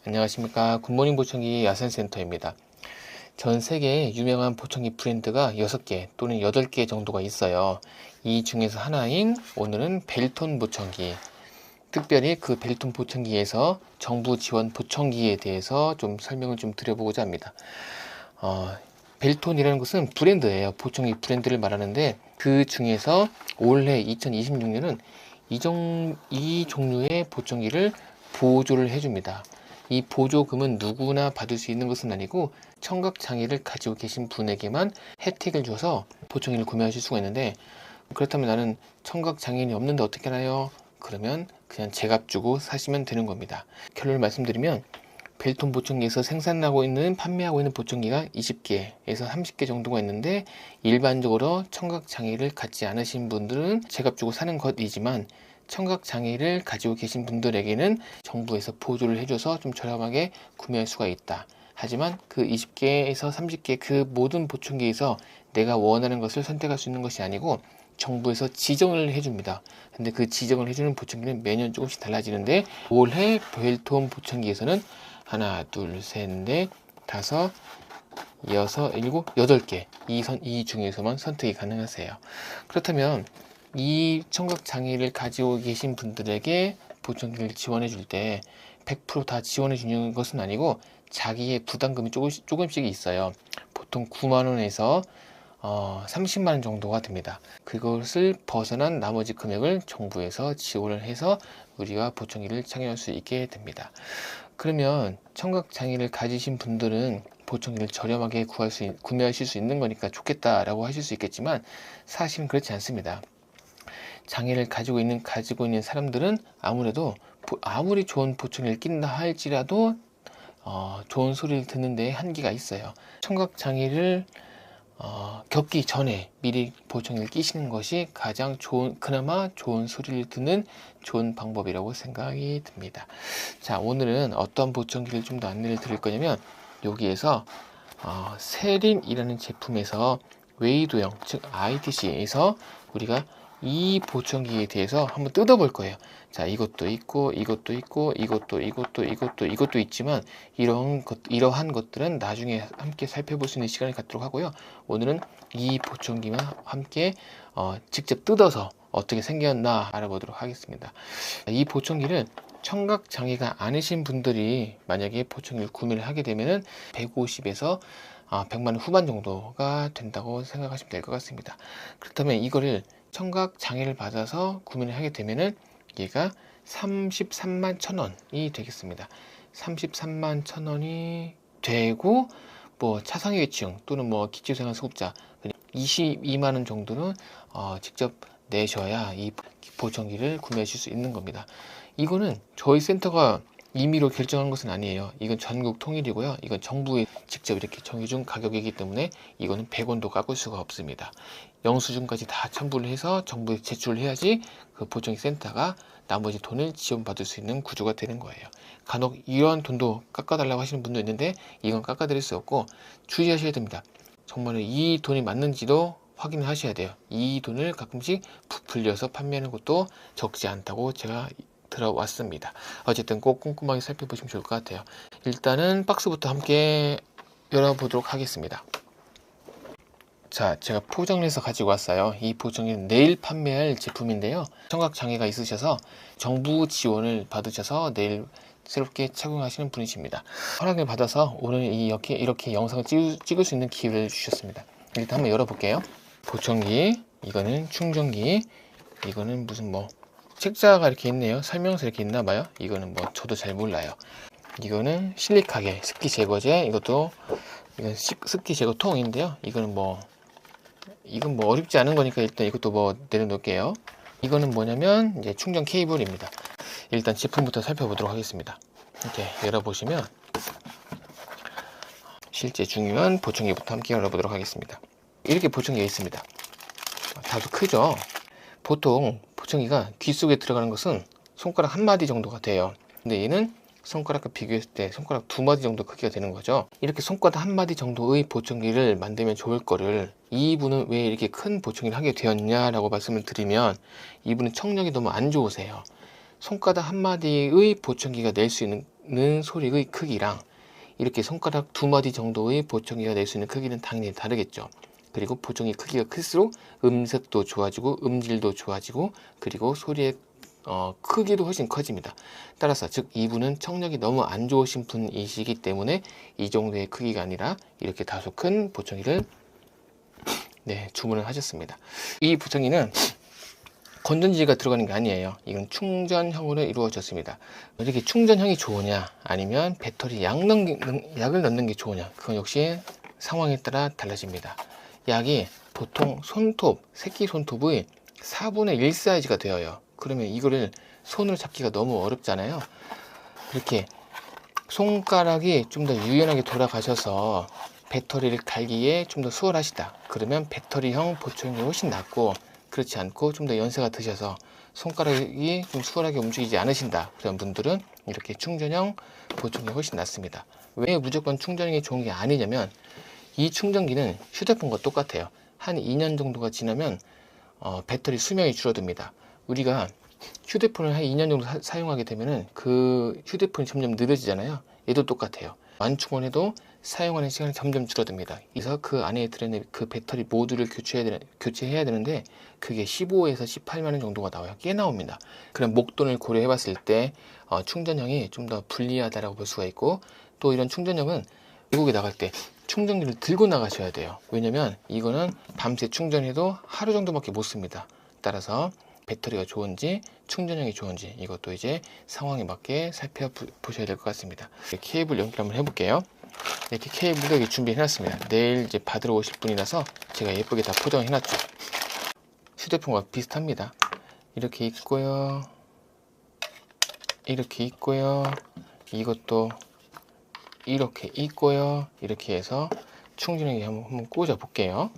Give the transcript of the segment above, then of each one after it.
안녕하십니까. 굿모닝 보청기 야센센터입니다. 전 세계에 유명한 보청기 브랜드가 6개 또는 8개 정도가 있어요. 이 중에서 하나인 오늘은 벨톤 보청기, 특별히 그 벨톤 보청기에서 정부 지원 보청기에 대해서 좀 설명을 좀 드려보고자 합니다. 벨톤이라는 것은 브랜드예요. 보청기 브랜드를 말하는데 그 중에서 올해 2026년은 이 종류의 보청기를 보조를 해줍니다. 이 보조금은 누구나 받을 수 있는 것은 아니고 청각장애를 가지고 계신 분에게만 혜택을 줘서 보청기를 구매하실 수가 있는데, 그렇다면 나는 청각장애인이 없는데 어떻게 하나요? 그러면 그냥 제값 주고 사시면 되는 겁니다. 결론을 말씀드리면 벨톤 보청기에서 판매하고 있는 보청기가 20개에서 30개 정도가 있는데, 일반적으로 청각장애를 갖지 않으신 분들은 제값 주고 사는 것이지만 청각장애를 가지고 계신 분들에게는 정부에서 보조를 해줘서 좀 저렴하게 구매할 수가 있다. 하지만 그 20개에서 30개 그 모든 보청기에서 내가 원하는 것을 선택할 수 있는 것이 아니고 정부에서 지정을 해줍니다. 근데 그 지정을 해주는 보청기는 매년 조금씩 달라지는데, 올해 벨톤 보청기에서는 하나, 둘, 셋, 넷, 다섯, 여섯, 일곱, 8개 이 중에서만 선택이 가능하세요. 그렇다면 이 청각장애를 가지고 계신 분들에게 보청기를 지원해 줄 때 100% 다 지원해 주는 것은 아니고 자기의 부담금이 조금씩 있어요. 보통 9만원에서 30만원 정도가 됩니다. 그것을 벗어난 나머지 금액을 정부에서 지원을 해서 우리가 보청기를 착용할 수 있게 됩니다. 그러면 청각장애를 가지신 분들은 보청기를 저렴하게 구매하실 수 있는 거니까 좋겠다라고 하실 수 있겠지만, 사실은 그렇지 않습니다. 장애를 가지고 있는 사람들은 아무래도 아무리 좋은 보청기를 낀다 할지라도 좋은 소리를 듣는 데 한계가 있어요. 청각장애를 겪기 전에 미리 보청기를 끼시는 것이 가장 그나마 좋은 소리를 듣는 좋은 방법이라고 생각이 듭니다. 자, 오늘은 어떤 보청기를 좀 더 안내를 드릴 거냐면, 여기에서 세린이라는 제품에서 웨이도형, 즉 ITC에서 우리가 이 보청기에 대해서 한번 뜯어볼 거예요. 자, 이것도 있고 이것도 있지만 이러한 것들은 나중에 함께 살펴볼 수 있는 시간을 갖도록 하고요. 오늘은 이 보청기와 함께 직접 뜯어서 어떻게 생겼나 알아보도록 하겠습니다. 이 보청기를 청각장애가 아니신 분들이 만약에 보청기를 구매를 하게 되면은 150에서 100만 원 후반 정도가 된다고 생각하시면 될 것 같습니다. 그렇다면 이거를 청각장애를 받아서 구매를 하게 되면은 얘가 33만 1,000원이 되겠습니다. 33만 1,000원이 되고, 뭐 차상위계층 또는 뭐 기초생활수급자 22만 원 정도는 직접 내셔야 이 보청기를 구매하실 수 있는 겁니다. 이거는 저희 센터가 임의로 결정한 것은 아니에요. 이건 전국 통일이고요. 이건 정부에 직접 이렇게 정해준 가격이기 때문에 이거는 100원도 깎을 수가 없습니다. 영수증까지 다 첨부를 해서 정부에 제출을 해야지 그 보청기 센터가 나머지 돈을 지원받을 수 있는 구조가 되는 거예요. 간혹 이러한 돈도 깎아달라고 하시는 분도 있는데 이건 깎아드릴 수 없고, 주의하셔야 됩니다. 정말 이 돈이 맞는지도 확인을 하셔야 돼요. 이 돈을 가끔씩 부풀려서 판매하는 것도 적지 않다고 제가 들어왔습니다. 어쨌든 꼭 꼼꼼하게 살펴보시면 좋을 것 같아요. 일단은 박스부터 함께 열어보도록 하겠습니다. 자, 제가 포장을 해서 가지고 왔어요. 이 보청기는 내일 판매할 제품인데요. 청각장애가 있으셔서 정부 지원을 받으셔서 내일 새롭게 착용하시는 분이십니다. 허락을 받아서 오늘 이렇게 영상을 찍을 수 있는 기회를 주셨습니다. 일단 한번 열어볼게요. 보청기, 이거는 충전기, 이거는 무슨 책자가 이렇게 있네요. 설명서 이렇게 있나 봐요. 이거는 저도 잘 몰라요. 이거는 실리카겔 습기 제거제, 이건 습기 제거 통인데요. 이건 어렵지 않은 거니까 일단 이것도 내려놓을게요. 이거는 뭐냐면 이제 충전 케이블입니다. 일단 제품부터 살펴보도록 하겠습니다. 이렇게 열어보시면 실제 중요한 보청기부터 함께 열어보도록 하겠습니다. 이렇게 보청기가 있습니다. 다소 크죠? 보통 보청기가 귀 속에 들어가는 것은 손가락 한 마디 정도가 돼요. 근데 얘는 손가락과 비교했을 때 손가락 2마디 정도 크기가 되는 거죠. 이렇게 손가락 한 마디 정도의 보청기를 만들면 좋을 거를 이분은 왜 이렇게 큰 보청기를 하게 되었냐라고 말씀을 드리면, 이분은 청력이 너무 안 좋으세요. 손가락 한 마디의 보청기가 낼 수 있는 내는 소리의 크기랑 이렇게 손가락 2마디 정도의 보청기가 낼 수 있는 크기는 당연히 다르겠죠. 그리고 보청기 크기가 클수록 음색도 좋아지고 음질도 좋아지고 그리고 소리의 크기도 훨씬 커집니다. 따라서 즉 이분은 청력이 너무 안 좋으신 분이시기 때문에 이 정도의 크기가 아니라 이렇게 다소 큰 보청기를 주문을 하셨습니다. 이 보청기는 건전지가 들어가는 게 아니에요. 이건 충전형으로 이루어졌습니다. 이렇게 충전형이 좋으냐 아니면 배터리 약을 넣는 게 좋으냐, 그건 역시 상황에 따라 달라집니다. 약이 보통 손톱, 새끼 손톱의 4분의 1 사이즈가 되어요. 그러면 이거를 손으로 잡기가 너무 어렵잖아요. 이렇게 손가락이 좀 더 유연하게 돌아가셔서 배터리를 갈기에 좀 더 수월하시다. 그러면 배터리형 보청기가 훨씬 낫고, 그렇지 않고 좀 더 연세가 드셔서 손가락이 좀 수월하게 움직이지 않으신다, 그런 분들은 이렇게 충전형 보청기가 훨씬 낫습니다. 왜 무조건 충전형이 좋은 게 아니냐면, 이 충전기는 휴대폰과 똑같아요. 한 2년 정도가 지나면 배터리 수명이 줄어듭니다. 우리가 휴대폰을 한 2년 정도 사용하게 되면은 그 휴대폰이 점점 느려지잖아요. 얘도 똑같아요. 완충원해도 사용하는 시간이 점점 줄어듭니다. 그래서 그 안에 들어있는 그 배터리 모듈을 교체해야 되는데 그게 15에서 18만 원 정도가 나와요. 꽤 나옵니다. 그럼 목돈을 고려해 봤을 때 충전형이 좀 더 불리하다라고 볼 수가 있고, 또 이런 충전형은 외국에 나갈 때 충전기를 들고 나가셔야 돼요. 왜냐면 이거는 밤새 충전해도 하루 정도밖에 못 씁니다. 따라서 배터리가 좋은지 충전형이 좋은지 이것도 이제 상황에 맞게 살펴보셔야 될 것 같습니다. 케이블 연결 한번 해볼게요. 이렇게 케이블도 이렇게 준비해 놨습니다. 내일 이제 받으러 오실 분이라서 제가 예쁘게 다 포장해 놨죠. 휴대폰과 비슷합니다. 이렇게 있고요, 이렇게 있고요, 이것도 이렇게 있고요. 이렇게 해서 충전기 한번 꽂아 볼게요.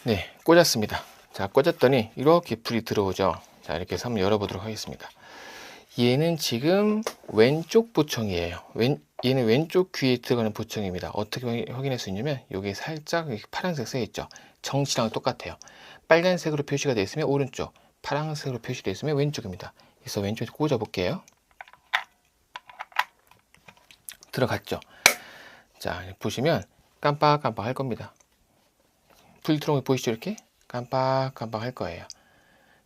네, 꽂았습니다. 자, 꽂았더니 이렇게 불이 들어오죠. 자, 이렇게 해서 한번 열어보도록 하겠습니다. 얘는 지금 왼쪽 보청이에요. 얘는 왼쪽 귀에 들어가는 보청입니다. 어떻게 확인할 수 있냐면 여기 살짝 파란색 써 있죠. 정시랑 똑같아요. 빨간색으로 표시가 되어 있으면 오른쪽, 파란색으로 표시되어 있으면 왼쪽입니다. 그래서 왼쪽에 꽂아 볼게요. 들어갔죠. 자, 보시면 깜빡깜빡 할 겁니다. 불 들어오는 거 보이시죠? 이렇게 깜빡깜빡 할 거예요.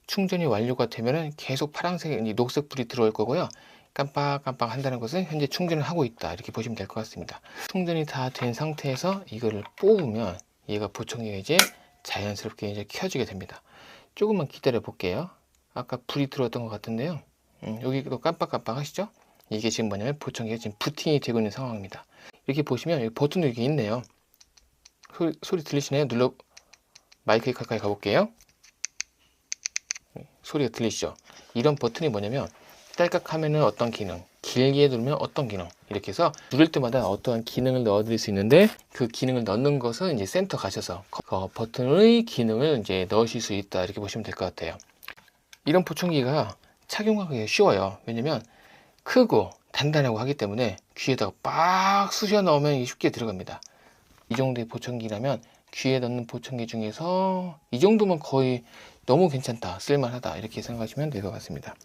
충전이 완료가 되면은 계속 파란색, 녹색 불이 들어올 거고요. 깜빡깜빡 한다는 것은 현재 충전을 하고 있다, 이렇게 보시면 될 것 같습니다. 충전이 다 된 상태에서 이거를 뽑으면 얘가 보청기가 이제 자연스럽게 이제 켜지게 됩니다. 조금만 기다려 볼게요. 아까 불이 들어왔던 것 같은데요. 여기도 깜빡깜빡 하시죠? 이게 지금 뭐냐면 보청기가 지금 부팅이 되고 있는 상황입니다. 이렇게 보시면 여기 버튼도 이렇게 있네요. 소리 들리시나요? 마이크 가까이 가볼게요. 소리가 들리시죠? 이런 버튼이 뭐냐면 딸깍 하면은 어떤 기능, 길게 누르면 어떤 기능, 이렇게 해서 누를 때마다 어떠한 기능을 넣어드릴 수 있는데, 그 기능을 넣는 것은 이제 센터 가셔서 버튼의 기능을 이제 넣으실 수 있다, 이렇게 보시면 될 것 같아요. 이런 보청기가 착용하기 쉬워요. 왜냐면 크고 단단하고 하기 때문에 귀에다가 빡 쑤셔 넣으면 쉽게 들어갑니다. 이 정도의 보청기라면 귀에 넣는 보청기 중에서 이 정도면 거의 너무 괜찮다, 쓸만하다, 이렇게 생각하시면 될 것 같습니다.